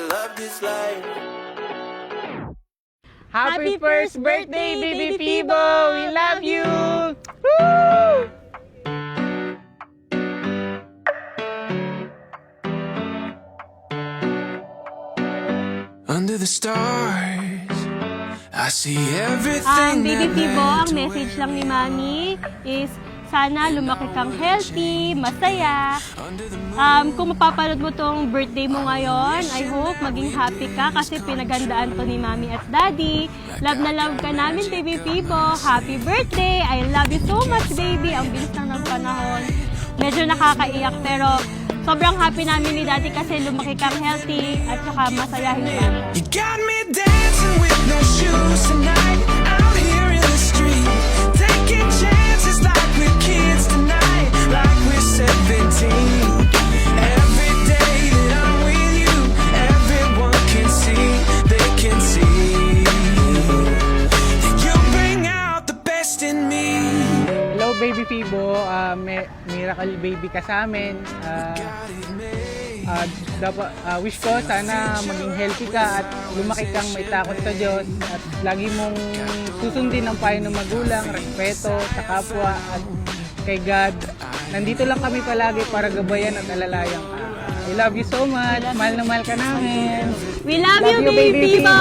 love this life. Happy first birthday, Baby Fibo! We love you! Woo! Under the stars, I see everything Baby that Fibo, ang meant message lang ni Mami is sana lumaki kang healthy, masaya. Kung mapapanood mo tong birthday mo ngayon, I hope maging happy ka kasi pinagandaan to ni Mami at Daddy. Love na love ka namin, Baby Fibo. Happy birthday! I love you so much, baby. Ang bilis lang ng panahon. Medyo nakakaiyak pero sobrang happy namin ni Daddy kasi lumaki kang healthy at saka masayahin ka. You got me dancing with no shoes tonight, out here in the street, taking chances like we're kids tonight, like we're 17. Every day that I'm with you, everyone can see, they can see that you bring out the best in me. Hello, Baby Fibo. Miracle baby ka sa amin. Wish ko sana maging healthy ka at lumaki kang may takot sa Diyos at lagi mong susundin ang payo ng magulang, respeto sa kapwa at kay God. Nandito lang kami palagi para gabayan at alalayan ka. I love you so much. Mahal na mahal ka namin. We love you, Baby Fibo!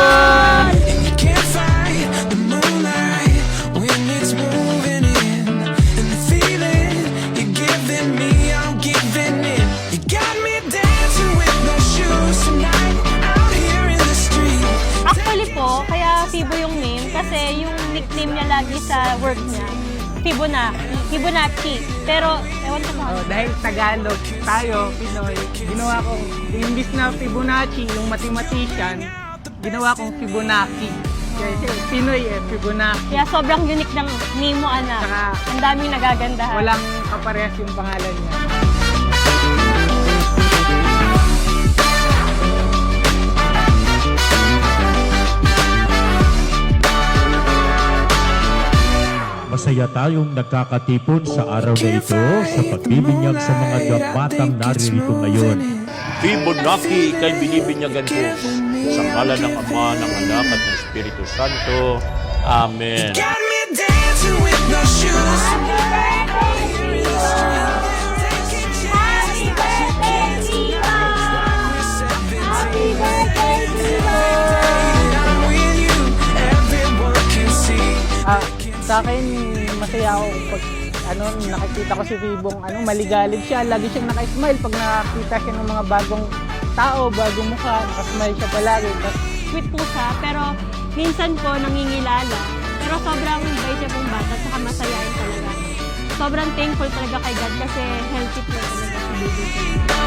You can't fight the moonlight when it's moving in, and the feeling you're giving me, I'm giving it. You got me dancing with no shoes tonight, out here in the street. Actually po, kaya Fibo yung name kasi yung nickname niya lagi sa work niya, Fibonacci. Pero, ewan ko ba? Dahil Tagalog tayo, Pinoy, ginawa kong, imbis na Fibonacci, yung mathematician, ginawa kong Fibonacci. Kasi Pinoy Fibonacci. Kaya sobrang unique ng name mo, anak. Saka, ang daming nagagandahan. Walang kaparehas yung pangalan niya. Masaya tayong nagkakatipon sa araw na ito sa pagbibinyag sa mga batang naririto ngayon. Fibonacci ika'y binibinyagan ko sa ngalan ng Ama, ng Anak at ng Espiritu Santo. Amen. Got me dancing with no shoes tonight, out here in the street, taking chances like we're kids tonight, like we're 17. I'm with you, everyone can see. Sa akin, masaya ako pag nakikita ko si Fibong maligalig siya. Lagi siyang naka-smile pag nakakita siya ng mga bagong tao, bagong mukha. Naka-smile siya palagi. Sweet po siya, pero minsan po nangingilala. Pero sobrang bait siya pong bata, saka masayain talaga. Sobrang thankful talaga kay God kasi healthy po talaga si baby.